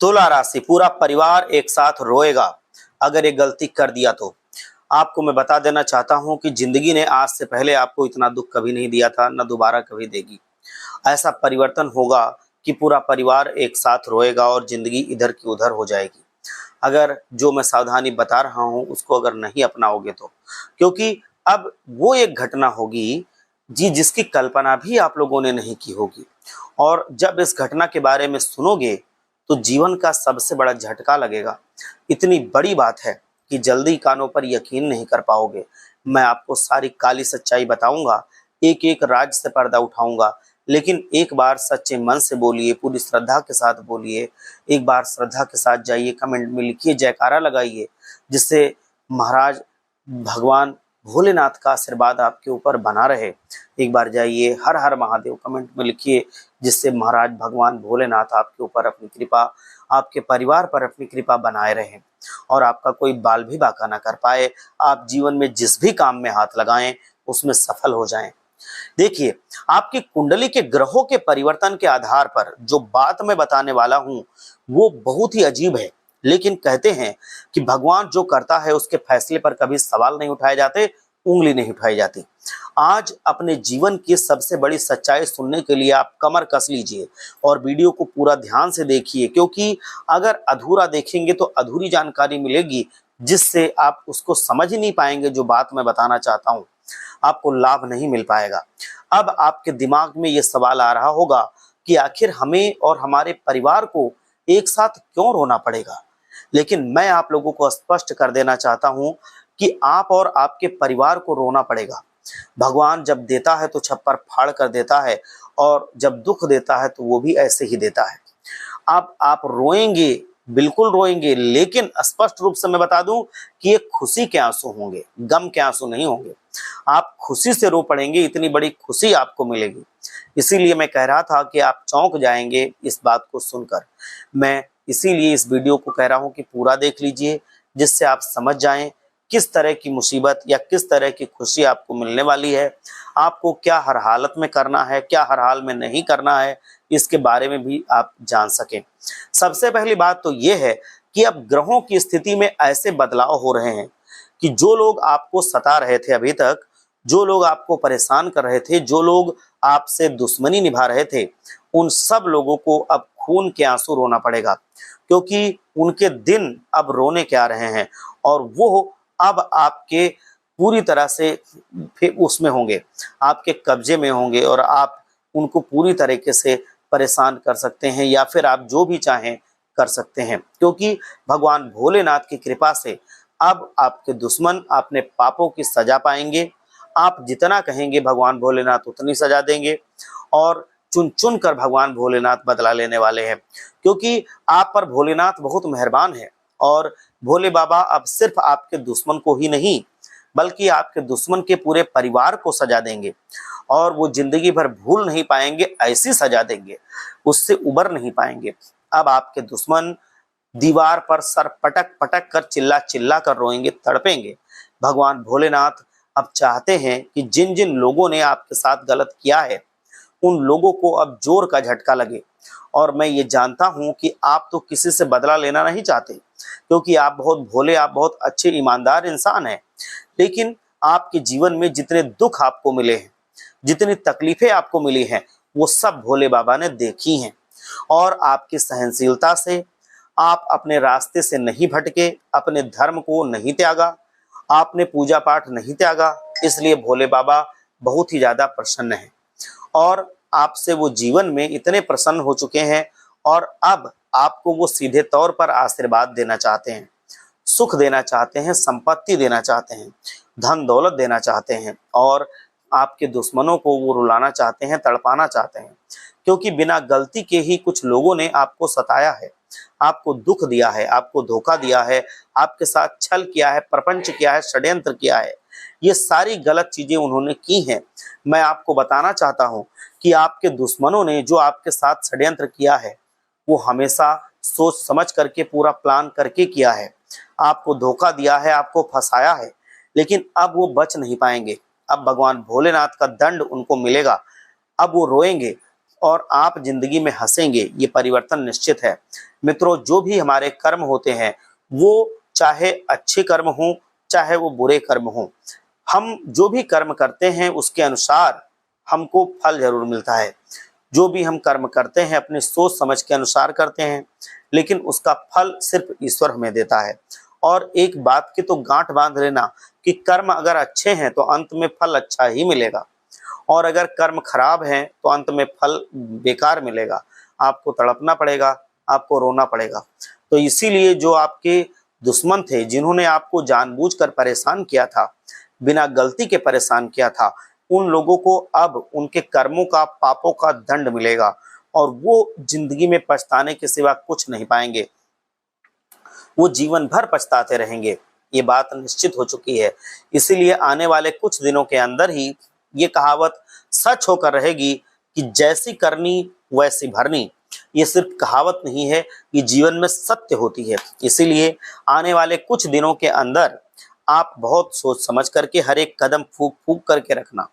तुला राशि, पूरा परिवार एक साथ रोएगा अगर ये गलती कर दिया तो। आपको मैं बता देना चाहता हूं कि जिंदगी ने आज से पहले आपको इतना दुख कभी नहीं दिया था, न दोबारा कभी देगी। ऐसा परिवर्तन होगा कि पूरा परिवार एक साथ रोएगा और जिंदगी इधर की उधर हो जाएगी अगर जो मैं सावधानी बता रहा हूं उसको अगर नहीं अपनाओगे तो। क्योंकि अब वो एक घटना होगी जी जिसकी कल्पना भी आप लोगों ने नहीं की होगी, और जब इस घटना के बारे में सुनोगे तो जीवन का सबसे बड़ा झटका लगेगा। इतनी बड़ी बात है कि जल्दी कानों पर यकीन नहीं कर पाओगे। मैं आपको सारी काली सच्चाई बताऊंगा, एक एक राज से पर्दा उठाऊंगा, लेकिन एक बार सच्चे मन से बोलिए, पूरी श्रद्धा के साथ बोलिए। एक बार श्रद्धा के साथ जाइए, कमेंट में लिखिए, जयकारा लगाइए, जिससे महाराज भगवान भोलेनाथ का आशीर्वाद आपके ऊपर बना रहे। एक बार जाइए, हर हर महादेव कमेंट में लिखिए, जिससे महाराज भगवान भोलेनाथ आपके ऊपर अपनी कृपा, आपके परिवार पर अपनी कृपा बनाए रहें और आपका कोई बाल भी बाका ना कर पाए। आप जीवन में जिस भी काम में हाथ लगाएं उसमें सफल हो जाएं। देखिए, आपकी कुंडली के ग्रहों के परिवर्तन के आधार पर जो बात मैं बताने वाला हूं वो बहुत ही अजीब है, लेकिन कहते हैं कि भगवान जो करता है उसके फैसले पर कभी सवाल नहीं उठाए जाते, उंगली नहीं उठाई जाती। आज अपने जीवन की सबसे बड़ी सच्चाई सुनने के लिए आप कमर कस लीजिए और वीडियो को पूरा ध्यान से देखिए, क्योंकि अगर अधूरा देखेंगे तो अधूरी जानकारी मिलेगी, जिससे आप उसको समझ ही नहीं पाएंगे। जो बात मैं बताना चाहता हूं आपको लाभ नहीं मिल पाएगा। अब आपके दिमाग में ये सवाल आ रहा होगा कि आखिर हमें और हमारे परिवार को एक साथ क्यों रोना पड़ेगा, लेकिन मैं आप लोगों को स्पष्ट कर देना चाहता हूं कि आप और आपके परिवार को रोना पड़ेगा। भगवान जब देता है तो छप्पर फाड़ कर देता है, और जब दुख देता है तो वो भी ऐसे ही देता है। अब आप रोएंगे, बिल्कुल रोएंगे, लेकिन स्पष्ट रूप से मैं बता दूं कि ये खुशी के आंसू होंगे, गम के आंसू नहीं होंगे। आप खुशी से रो पड़ेंगे, इतनी बड़ी खुशी आपको मिलेगी। इसीलिए मैं कह रहा था कि आप चौंक जाएंगे इस बात को सुनकर। मैं इसीलिए इस वीडियो को कह रहा हूं कि पूरा देख लीजिए, जिससे आप समझ जाएं किस तरह की मुसीबत या किस तरह की खुशी आपको मिलने वाली है। आपको क्या हर हालत में करना है, क्या हर हाल में नहीं करना है, इसके बारे में भी आप जान सकें। सबसे पहली बात तो ये है कि अब ग्रहों की स्थिति में ऐसे बदलाव हो रहे हैं कि जो लोग आपको सता रहे थे अभी तक, जो लोग आपको परेशान कर रहे थे, जो लोग आपसे दुश्मनी निभा रहे थे, उन सब लोगों को अब खून के आंसू रोना पड़ेगा, क्योंकि उनके दिन अब रोने के आ रहे हैं और वो अब आपके पूरी तरह से फिर उसमें होंगे, आपके कब्जे में होंगे, और आप उनको पूरी तरीके से परेशान कर सकते हैं या फिर आप जो भी चाहें कर सकते हैं। क्योंकि भगवान भोलेनाथ की कृपा से अब आपके दुश्मन अपने पापों की सजा पाएंगे। आप जितना कहेंगे भगवान भोलेनाथ उतनी सजा देंगे, और चुन चुन कर भगवान भोलेनाथ बदला लेने वाले हैं, क्योंकि आप पर भोलेनाथ बहुत मेहरबान है। और भोले बाबा अब सिर्फ आपके दुश्मन को ही नहीं, बल्कि आपके दुश्मन के पूरे परिवार को सजा देंगे, और वो जिंदगी भर भूल नहीं पाएंगे, ऐसी सजा देंगे, उससे उबर नहीं पाएंगे। अब आपके दुश्मन दीवार पर सर पटक पटक कर चिल्ला चिल्ला कर रोएंगे, तड़पेंगे। भगवान भोलेनाथ अब चाहते हैं कि जिन जिन लोगों ने आपके साथ गलत किया है उन लोगों को अब जोर का झटका लगे। और मैं ये जानता हूं कि आप तो किसी से बदला लेना नहीं चाहते, क्योंकि आप बहुत भोले, आप बहुत अच्छे ईमानदार इंसान हैं। लेकिन आपके जीवन में जितने दुख आपको मिले हैं, जितनी तकलीफें आपको मिली हैं, वो सब भोले बाबा ने देखी हैं। और आपकी सहनशीलता से आप अपने रास्ते से नहीं भटके, अपने धर्म को नहीं त्यागा, आपने पूजा पाठ नहीं त्यागा, इसलिए भोले बाबा बहुत ही ज्यादा प्रसन्न हैं। और आपसे वो जीवन में इतने प्रसन्न हो चुके हैं, और अब आपको वो सीधे तौर पर आशीर्वाद देना चाहते हैं, सुख देना चाहते हैं, संपत्ति देना चाहते हैं, धन दौलत देना चाहते हैं, और आपके दुश्मनों को वो रुलाना चाहते हैं, तड़पाना चाहते हैं। क्योंकि बिना गलती के ही कुछ लोगों ने आपको सताया है, आपको दुख दिया है, आपको धोखा दिया है, आपके साथ छल किया है, प्रपंच किया है, षड्यंत्र किया है। ये सारी गलत चीजें उन्होंने की हैं। मैं आपको बताना चाहता हूं कि आपके दुश्मनों ने जो आपके साथ षड्यंत्र किया है वो हमेशा सोच समझ करके, पूरा प्लान करके किया है। आपको धोखा दिया है, आपको फंसाया है, लेकिन अब वो बच नहीं पाएंगे। अब भगवान भोलेनाथ का दंड उनको मिलेगा। अब वो रोएंगे, और आप जिंदगी में हंसेंगे, ये परिवर्तन निश्चित है। मित्रों, जो भी हमारे कर्म होते हैं वो चाहे अच्छे कर्म हों चाहे वो बुरे कर्म हों, हम जो भी कर्म करते हैं उसके अनुसार हमको फल जरूर मिलता है। जो भी हम कर्म करते हैं अपनी सोच समझ के अनुसार करते हैं, लेकिन उसका फल सिर्फ ईश्वर हमें देता है। और एक बात की तो गांठ बांध लेना कि कर्म अगर अच्छे हैं तो अंत में फल अच्छा ही मिलेगा, और अगर कर्म खराब हैं तो अंत में फल बेकार मिलेगा। आपको तड़पना पड़ेगा, आपको रोना पड़ेगा। तो इसीलिए जो आपके दुश्मन थे, जिन्होंने आपको जानबूझकर परेशान किया था, बिना गलती के परेशान किया था, उन लोगों को अब उनके कर्मों का, पापों का दंड मिलेगा और वो जिंदगी में पछताने के सिवा कुछ नहीं पाएंगे। वो जीवन भर पछताते रहेंगे। ये बात निश्चित हो चुकी है। इसीलिए आने वाले कुछ दिनों के अंदर ही ये कहावत सच होकर रहेगी कि जैसी करनी वैसी भरनी। ये सिर्फ कहावत नहीं है, ये जीवन में सत्य होती है। इसीलिए आने वाले कुछ दिनों के अंदर आप बहुत सोच समझ करके हर एक कदम फूंक फूंक करके रखना।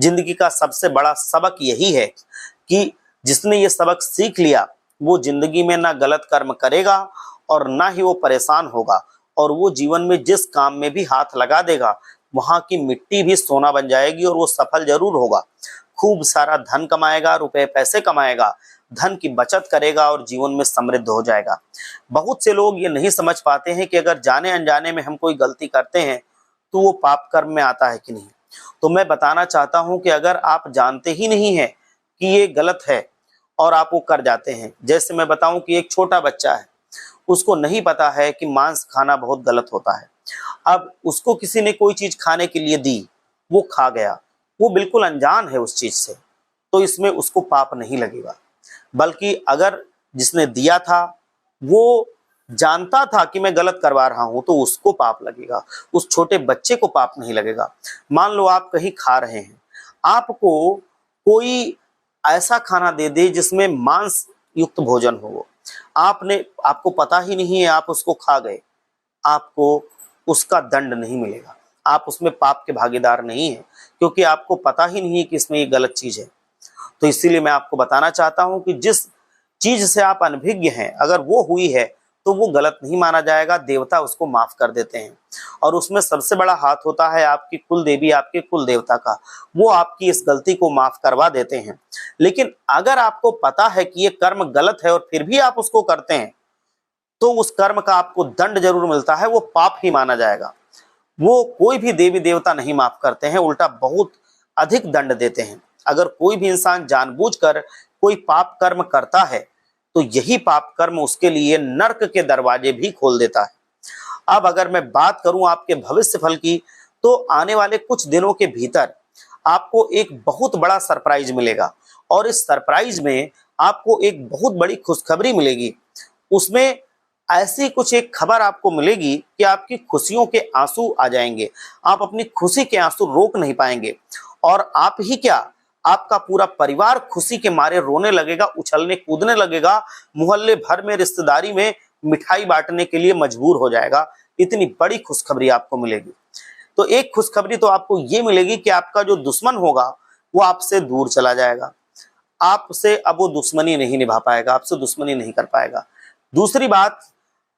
जिंदगी का सबसे बड़ा सबक यही है कि जिसने ये सबक सीख लिया वो जिंदगी में ना गलत कर्म करेगा और ना ही वो परेशान होगा, और वो जीवन में जिस काम में भी हाथ लगा देगा वहां की मिट्टी भी सोना बन जाएगी और वो सफल जरूर होगा। खूब सारा धन कमाएगा, रुपए पैसे कमाएगा, धन की बचत करेगा और जीवन में समृद्ध हो जाएगा। बहुत से लोग ये नहीं समझ पाते हैं कि अगर जाने अनजाने में हम कोई गलती करते हैं तो वो पाप कर्म में आता है कि नहीं। तो मैं बताना चाहता हूं कि अगर आप जानते ही नहीं है कि ये गलत है और आप वो कर जाते हैं, जैसे मैं बताऊं कि एक छोटा बच्चा है, उसको नहीं पता है कि मांस खाना बहुत गलत होता है। अब उसको किसी ने कोई चीज खाने के लिए दी, वो खा गया, वो बिल्कुल अनजान है उस चीज से, तो इसमें उसको पाप नहीं लगेगा। बल्कि अगर जिसने दिया था वो जानता था कि मैं गलत करवा रहा हूं तो उसको पाप लगेगा, उस छोटे बच्चे को पाप नहीं लगेगा। मान लो आप कहीं खा रहे हैं, आपको कोई ऐसा खाना दे दे जिसमें मांस युक्त भोजन हो, आपको पता ही नहीं है, आप उसको खा गए, आपको उसका दंड नहीं मिलेगा। आप उसमें पाप के भागीदार नहीं है, क्योंकि आपको पता ही नहीं है कि इसमें ये गलत चीज है। तो इसीलिए मैं आपको बताना चाहता हूं कि जिस चीज से आप अनभिज्ञ हैं, अगर वो हुई है तो वो गलत नहीं माना जाएगा, देवता उसको माफ कर देते हैं। और उसमें सबसे बड़ा हाथ होता है आपकी कुल देवी, आपके कुल देवता का, वो आपकी इस गलती को माफ करवा देते हैं। लेकिन अगर आपको पता है कि ये कर्म गलत है और फिर भी आप उसको करते हैं तो उस कर्म का आपको दंड जरूर मिलता है, वो पाप ही माना जाएगा। वो कोई भी देवी देवता नहीं माफ करते हैं, उल्टा बहुत अधिक दंड देते हैं। अगर कोई भी इंसान जानबूझकर कोई पाप कर्म करता है तो यही पाप कर्म उसके लिए नर्क के दरवाजे भी खोल देता है। अब अगर मैं बात करूं आपके भविष्य फल की, तो आने वाले कुछ दिनों के भीतर आपको एक बहुत बड़ा सरप्राइज मिलेगा, और इस सरप्राइज में आपको एक बहुत बड़ी खुशखबरी मिलेगी। उसमें ऐसी कुछ एक खबर आपको मिलेगी कि आपकी खुशियों के आंसू आ जाएंगे, आप अपनी खुशी के आंसू रोक नहीं पाएंगे, और आप ही क्या, आपका पूरा परिवार खुशी के मारे रोने लगेगा, उछलने कूदने लगेगा, मोहल्ले भर में रिश्तेदारी में मिठाई बांटने के लिए मजबूर हो जाएगा। इतनी बड़ी खुशखबरी आपको मिलेगी। तो एक खुशखबरी तो आपको ये मिलेगी कि आपका जो दुश्मन होगा वो आपसे दूर चला जाएगा, आपसे अब वो दुश्मनी नहीं निभा पाएगा, आपसे दुश्मनी नहीं कर पाएगा। दूसरी बात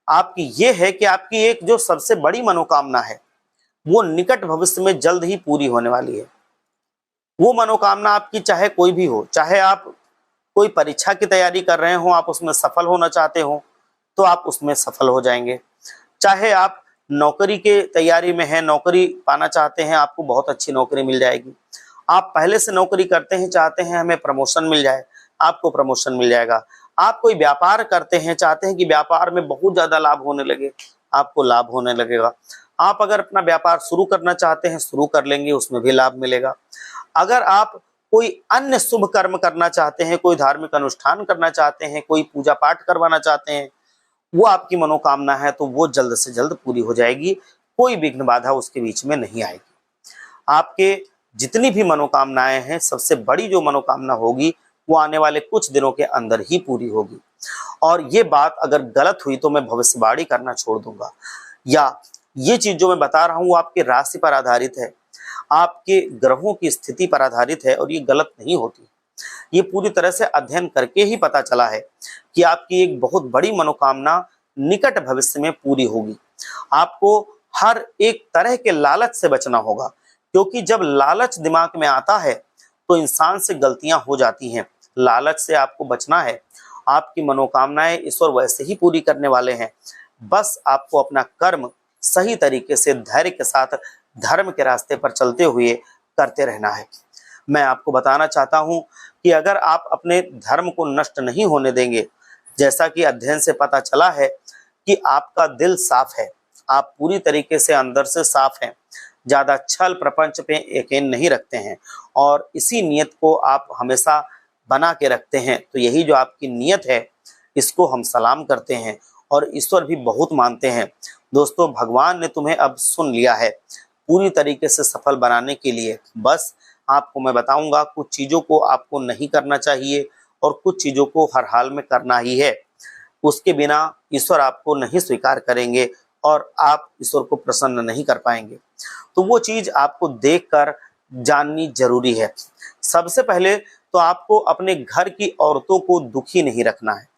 आपकी ये है कि आपकी एक जो सबसे बड़ी मनोकामना है वो निकट भविष्य में जल्द ही पूरी होने वाली है। वो मनोकामना आपकी चाहे कोई भी हो, चाहे आप कोई परीक्षा की तैयारी कर रहे हो, आप उसमें सफल होना चाहते हो तो आप उसमें सफल हो जाएंगे। चाहे आप नौकरी के तैयारी में हैं, नौकरी पाना चाहते हैं, आपको बहुत अच्छी नौकरी मिल जाएगी। आप पहले से नौकरी करते हैं, चाहते हैं हमें प्रमोशन मिल जाए, आपको प्रमोशन मिल जाएगा। आप कोई व्यापार करते हैं, चाहते हैं कि व्यापार में बहुत ज्यादा लाभ होने लगे, आपको लाभ होने लगेगा। आप अगर अपना व्यापार शुरू करना चाहते हैं, शुरू कर लेंगे, उसमें भी लाभ मिलेगा। अगर आप कोई अन्य शुभ कर्म करना चाहते हैं, कोई धार्मिक अनुष्ठान करना चाहते हैं, कोई पूजा पाठ करवाना चाहते हैं, वो आपकी मनोकामना है तो वो जल्द से जल्द पूरी हो जाएगी, कोई विघ्न बाधा उसके बीच में नहीं आएगी। आपके जितनी भी मनोकामनाएं हैं, सबसे बड़ी जो मनोकामना होगी वो आने वाले कुछ दिनों के अंदर ही पूरी होगी। और ये बात अगर गलत हुई तो मैं भविष्यवाणी करना छोड़ दूंगा, या ये चीज जो मैं बता रहा हूं वो आपकी राशि पर आधारित है, आपके ग्रहों की स्थिति पर आधारित है, और ये गलत नहीं होती। ये पूरी तरह से अध्ययन करके ही पता चला है कि आपकी एक बहुत बड़ी मनोकामना निकट भविष्य में पूरी होगी। आपको हर एक तरह के लालच से बचना होगा, क्योंकि जब लालच दिमाग में आता है तो इंसान से गलतियां हो जाती हैं। लालच से आपको बचना है। आपकी मनोकामनाएं ईश्वर वैसे ही पूरी करने वाले हैं। बस आपको अपना कर्म सही तरीके से धैर्य के साथ धर्म के रास्ते पर चलते हुए करते रहना है। मैं आपको बताना चाहता हूं कि अगर आप अपने धर्म को नष्ट नहीं होने देंगे, जैसा कि अध्ययन से पता चला है कि आपका दिल साफ है, आप पूरी तरीके से अंदर से साफ हैं, ज्यादा छल प्रपंच पे यकीन नहीं रखते हैं और इसी नियत को आप हमेशा बना के रखते हैं, तो यही जो आपकी नियत है इसको हम सलाम करते हैं और ईश्वर भी बहुत मानते हैं। दोस्तों, भगवान ने तुम्हें अब सुन लिया है। पूरी तरीके से सफल बनाने के लिए बस आपको मैं बताऊंगा, कुछ चीज़ों को आपको नहीं करना चाहिए और कुछ चीज़ों को हर हाल में करना ही है। उसके बिना ईश्वर आपको नहीं स्वीकार करेंगे और आप ईश्वर को प्रसन्न नहीं कर पाएंगे। तो वो चीज़ आपको देखकर जाननी जरूरी है। सबसे पहले तो आपको अपने घर की औरतों को दुखी नहीं रखना है।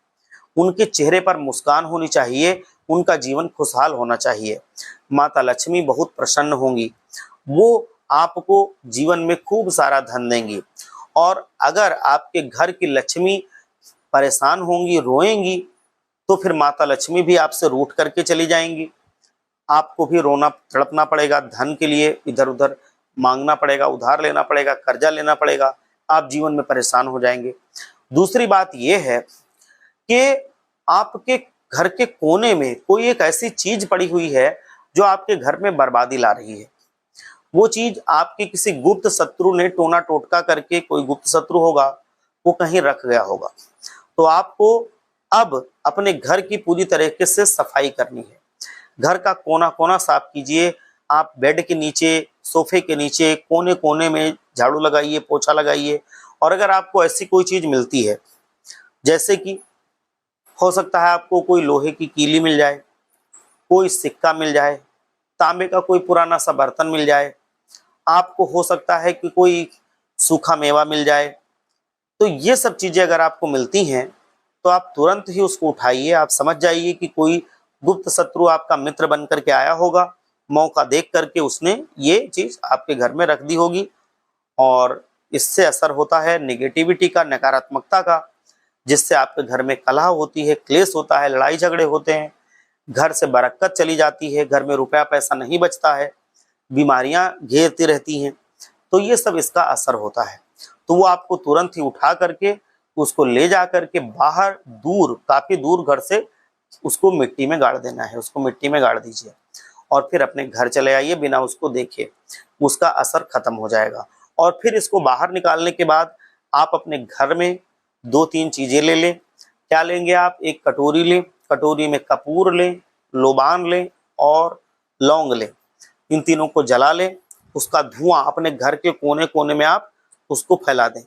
उनके चेहरे पर मुस्कान होनी चाहिए, उनका जीवन खुशहाल होना चाहिए। माता लक्ष्मी बहुत प्रसन्न होंगी, वो आपको जीवन में खूब सारा धन देंगी। और अगर आपके घर की लक्ष्मी परेशान होंगी, रोएंगी, तो फिर माता लक्ष्मी भी आपसे रूठ करके चली जाएंगी। आपको भी रोना तड़पना पड़ेगा, धन के लिए इधर उधर मांगना पड़ेगा, उधार लेना पड़ेगा, कर्जा लेना पड़ेगा, आप जीवन में परेशान हो जाएंगे। दूसरी बात यह है कि आपके घर के कोने में कोई एक ऐसी चीज पड़ी हुई है जो आपके घर में बर्बादी ला रही है। वो चीज आपके किसी गुप्त शत्रु ने टोना टोटका करके, कोई गुप्त शत्रु होगा, वो कहीं रख गया होगा। तो आपको अब अपने घर की पूरी तरीके से सफाई करनी है। घर का कोना कोना साफ कीजिए। आप बेड के नीचे, सोफे के नीचे, कोने कोने में झाड़ू लगाइए, पोछा लगाइए। और अगर आपको ऐसी कोई चीज मिलती है, जैसे कि हो सकता है आपको कोई लोहे की कीली मिल जाए, कोई सिक्का मिल जाए, तांबे का कोई पुराना सा बर्तन मिल जाए, आपको हो सकता है कि कोई सूखा मेवा मिल जाए, तो ये सब चीजें अगर आपको मिलती हैं तो आप तुरंत ही उसको उठाइए। आप समझ जाइए कि कोई गुप्त शत्रु आपका मित्र बन करके आया होगा, मौका देख करके उसने ये चीज आपके घर में रख दी होगी। और इससे असर होता है नेगेटिविटी का, नकारात्मकता का, जिससे आपके घर में कलह होती है, क्लेश होता है, लड़ाई झगड़े होते हैं, घर से बरकत चली जाती है, घर में रुपया पैसा नहीं बचता है, बीमारियां घेरती रहती हैं। तो ये सब इसका असर होता है। तो वो आपको तुरंत ही उठा करके उसको ले जा करके बाहर दूर, काफी दूर घर से उसको मिट्टी में गाड़ देना है। उसको मिट्टी में गाड़ दीजिए और फिर अपने घर चले आइए बिना उसको देखे, उसका असर खत्म हो जाएगा। और फिर इसको बाहर निकालने के बाद आप अपने घर में 2-3 चीजें ले लें। क्या लेंगे आप? एक कटोरी लें, कटोरी में कपूर लें, लोबान लें और लौंग लें। इन तीनों को जला लें। उसका धुआं अपने घर के कोने कोने में आप उसको फैला दें,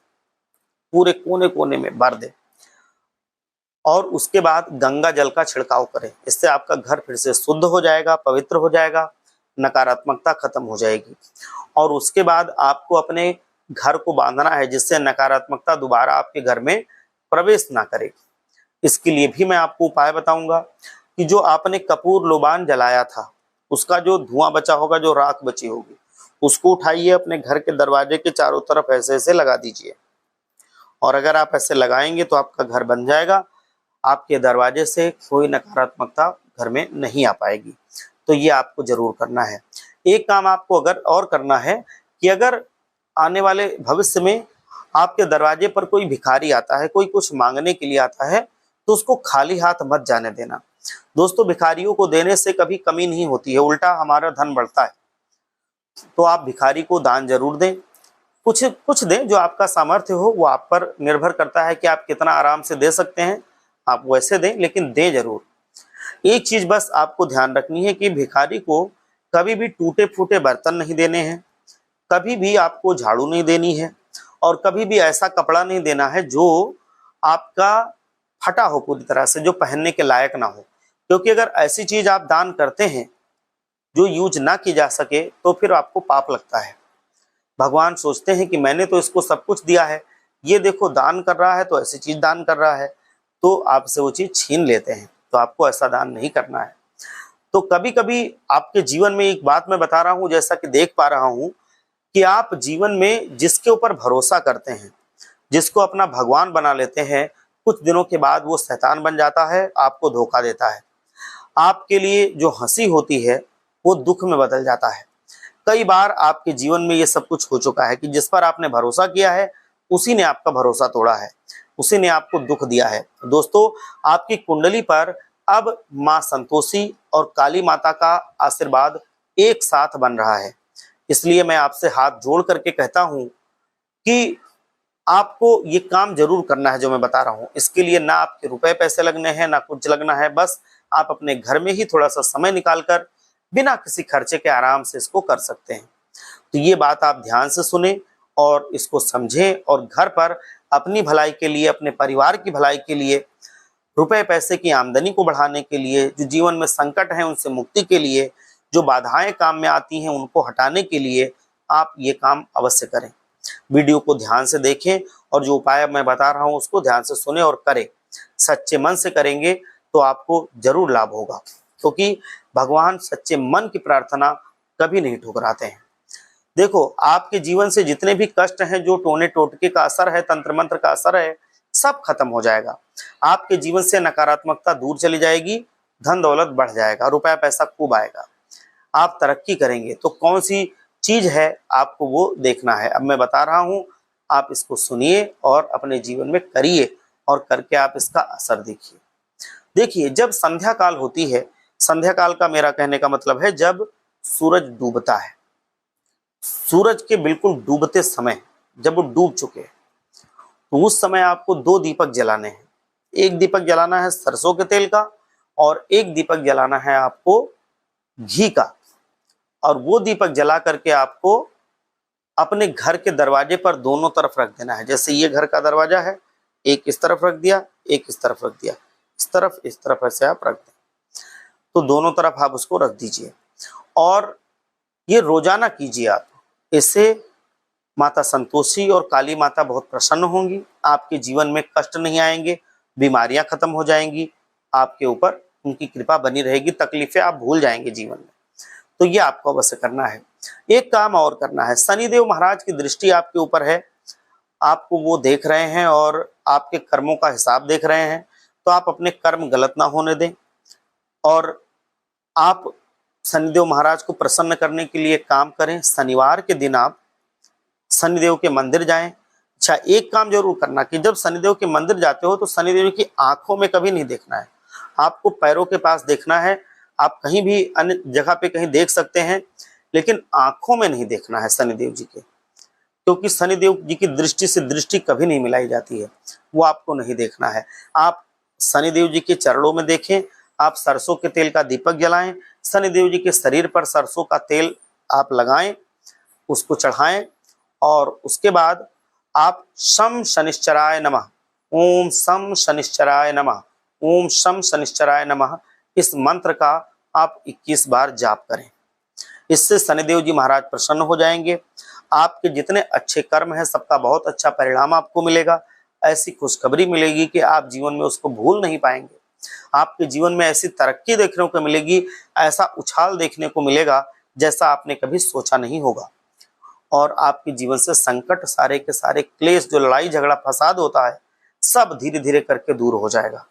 पूरे कोने कोने में भर दें। और उसके बाद गंगा जल का छिड़काव करें। इससे आपका घर फिर से शुद्ध हो जाएगा, पवित्र हो जाएगा, नकारात्मकता खत्म हो जाएगी। और उसके बाद आपको अपने घर को बांधना है जिससे नकारात्मकता दोबारा आपके घर में प्रवेश ना करे। इसके लिए भी मैं आपको उपाय बताऊंगा कि जो आपने कपूर लोबान जलाया था, उसका जो धुआं बचा होगा, जो राख बची होगी, उसको उठाइए, अपने घर के दरवाजे के चारों तरफ ऐसे ऐसे लगा दीजिए। और अगर आप ऐसे लगाएंगे तो आपका घर बन जाएगा, आपके दरवाजे से कोई नकारात्मकता घर में नहीं आ पाएगी। तो ये आपको जरूर करना है। एक काम आपको अगर और करना है कि अगर आने वाले भविष्य में आपके दरवाजे पर कोई भिखारी आता है, कोई कुछ मांगने के लिए आता है, तो उसको खाली हाथ मत जाने देना। दोस्तों, भिखारियों को देने से कभी कमी नहीं होती है, उल्टा हमारा धन बढ़ता है। तो आप भिखारी को दान जरूर दें, कुछ कुछ दें, जो आपका सामर्थ्य हो। वो आप पर निर्भर करता है कि आप कितना आराम से दे सकते हैं, आप वैसे दें, लेकिन दें जरूर। एक चीज बस आपको ध्यान रखनी है कि भिखारी को कभी भी टूटे फूटे बर्तन नहीं देने हैं, कभी भी आपको झाड़ू नहीं देनी है, और कभी भी ऐसा कपड़ा नहीं देना है जो आपका फटा हो पूरी तरह से, जो पहनने के लायक ना हो। क्योंकि अगर ऐसी चीज आप दान करते हैं जो यूज ना की जा सके, तो फिर आपको पाप लगता है। भगवान सोचते हैं कि मैंने तो इसको सब कुछ दिया है, ये देखो दान कर रहा है तो ऐसी चीज दान कर रहा है, तो आपसे वो चीज छीन लेते हैं। तो आपको ऐसा दान नहीं करना है। तो कभी कभी आपके जीवन में एक बात मैं बता रहा हूं, जैसा कि देख पा रहा हूं कि आप जीवन में जिसके ऊपर भरोसा करते हैं, जिसको अपना भगवान बना लेते हैं, कुछ दिनों के बाद वो शैतान बन जाता है, आपको धोखा देता है। आपके लिए जो हंसी होती है वो दुख में बदल जाता है। कई बार आपके जीवन में ये सब कुछ हो चुका है कि जिस पर आपने भरोसा किया है उसी ने आपका भरोसा तोड़ा है, उसी ने आपको दुख दिया है। दोस्तों, आपकी कुंडली पर अब मां संतोषी और काली माता का आशीर्वाद एक साथ बन रहा है। इसलिए मैं आपसे हाथ जोड़ करके कहता हूं कि आपको ये काम जरूर करना है जो मैं बता रहा हूं। इसके लिए ना आपके रुपए पैसे लगने हैं, ना कुछ लगना है। बस आप अपने घर में ही थोड़ा सा समय निकालकर बिना किसी खर्चे के आराम से इसको कर सकते हैं। तो ये बात आप ध्यान से सुने और इसको समझें, और घर पर अपनी भलाई के लिए, अपने परिवार की भलाई के लिए, रुपए पैसे की आमदनी को बढ़ाने के लिए, जो जीवन में संकट है उनसे मुक्ति के लिए, जो बाधाएं काम में आती हैं उनको हटाने के लिए आप ये काम अवश्य करें। वीडियो को ध्यान से देखें और जो उपाय मैं बता रहा हूं उसको ध्यान से सुने और करें। सच्चे मन से करेंगे तो आपको जरूर लाभ होगा, क्योंकि भगवान सच्चे मन की प्रार्थना कभी नहीं ठुकराते हैं। देखो, आपके जीवन से जितने भी कष्ट हैं, जो टोने टोटके का असर है, तंत्र मंत्र का असर है, सब खत्म हो जाएगा। आपके जीवन से नकारात्मकता दूर चली जाएगी, धन दौलत बढ़ जाएगा, रुपया पैसा खूब आएगा, आप तरक्की करेंगे। तो कौन सी चीज है आपको वो देखना है। अब मैं बता रहा हूं, आप इसको सुनिए और अपने जीवन में करिए, और करके आप इसका असर देखिए। देखिए, जब संध्या काल होती है, संध्या काल का मेरा कहने का मतलब है जब सूरज डूबता है, सूरज के बिल्कुल डूबते समय, जब वो डूब चुके हैं, तो उस समय आपको 2 दीपक जलाने हैं। एक दीपक जलाना है सरसों के तेल का, और एक दीपक जलाना है आपको घी का। और वो दीपक जला करके आपको अपने घर के दरवाजे पर दोनों तरफ रख देना है। जैसे ये घर का दरवाजा है, एक इस तरफ रख दिया, एक इस तरफ रख दिया, इस तरफ ऐसे आप रख दें। तो दोनों तरफ आप उसको रख दीजिए और ये रोजाना कीजिए आप। इससे माता संतोषी और काली माता बहुत प्रसन्न होंगी, आपके जीवन में कष्ट नहीं आएंगे, बीमारियां खत्म हो जाएंगी, आपके ऊपर उनकी कृपा बनी रहेगी, तकलीफें आप भूल जाएंगे जीवन में। तो ये आपको अवश्य करना है। एक काम और करना है, शनिदेव महाराज की दृष्टि आपके ऊपर है, आपको वो देख रहे हैं और आपके कर्मों का हिसाब देख रहे हैं। तो आप अपने कर्म गलत ना होने दें, और आप शनिदेव महाराज को प्रसन्न करने के लिए काम करें। शनिवार के दिन आप शनिदेव के मंदिर जाएं। अच्छा, एक काम जरूर करना कि जब शनिदेव के मंदिर जाते हो तो शनिदेव की आंखों में कभी नहीं देखना है, आपको पैरों के पास देखना है। आप कहीं भी अन्य जगह पे कहीं देख सकते हैं, लेकिन आंखों में नहीं देखना है शनिदेव जी के, क्योंकि शनिदेव जी की दृष्टि से दृष्टि कभी नहीं मिलाई जाती है, वो आपको नहीं देखना है। आप शनिदेव जी के चरणों में देखें, आप सरसों के तेल का दीपक जलाएं, शनिदेव जी के शरीर पर सरसों का तेल आप लगाएं, उसको चढ़ाएं, और उसके बाद आप शम शनिश्चराय नमः, ओम शम शनिश्चराय नमः, ओम शम शनिश्चराय नमः, इस मंत्र का आप 21 बार जाप करें। इससे शनिदेव जी महाराज प्रसन्न हो जाएंगे। आपके जितने अच्छे कर्म हैं सबका बहुत अच्छा परिणाम आपको मिलेगा। ऐसी खुशखबरी मिलेगी कि आप जीवन में उसको भूल नहीं पाएंगे। आपके जीवन में ऐसी तरक्की देखने को मिलेगी, ऐसा उछाल देखने को मिलेगा जैसा आपने कभी सोचा नहीं होगा। और आपके जीवन से संकट, सारे के सारे क्लेश, जो लड़ाई झगड़ा फसाद होता है, सब धीरे धीरे करके दूर हो जाएगा।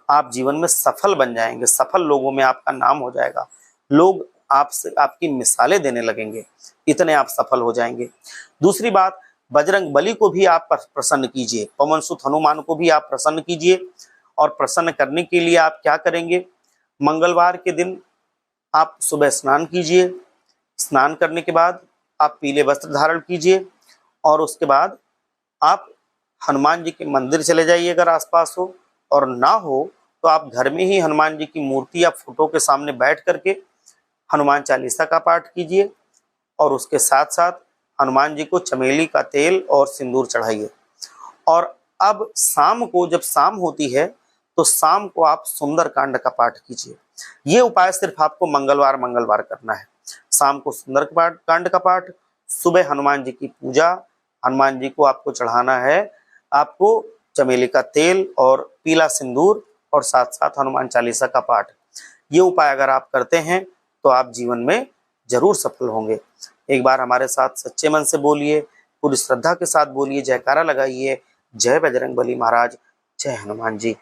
आप जीवन में सफल बन जाएंगे, सफल लोगों में आपका नाम हो जाएगा, लोग आपसे आपकी मिसालें देने लगेंगे, इतने आप सफल हो जाएंगे। दूसरी बात, बजरंग बली को भी आप प्रसन्न कीजिए, पवन सुत हनुमान को भी आप प्रसन्न कीजिए। और प्रसन्न करने के लिए आप क्या करेंगे, मंगलवार के दिन आप सुबह स्नान कीजिए, स्नान करने के बाद आप पीले वस्त्र धारण कीजिए, और उसके बाद आप हनुमान जी के मंदिर चले जाइए अगर आसपास हो, और ना हो तो आप घर में ही हनुमान जी की मूर्ति या फोटो के सामने बैठ करके हनुमान चालीसा का पाठ कीजिए, और उसके साथ साथ हनुमान जी को चमेली का तेल और सिंदूर चढ़ाइए। और अब शाम को, जब शाम होती है तो शाम को आप सुंदर कांड का पाठ कीजिए। ये उपाय सिर्फ आपको मंगलवार मंगलवार करना है। शाम को सुंदर कांड का पाठ, सुबह हनुमान जी की पूजा, हनुमान जी को आपको चढ़ाना है आपको चमेली का तेल और पीला सिंदूर और साथ साथ हनुमान चालीसा का पाठ, ये उपाय अगर आप करते हैं तो आप जीवन में जरूर सफल होंगे। एक बार हमारे साथ सच्चे मन से बोलिए, पूरी श्रद्धा के साथ बोलिए, जयकारा लगाइए, जय बजरंगबली महाराज, जय हनुमान जी।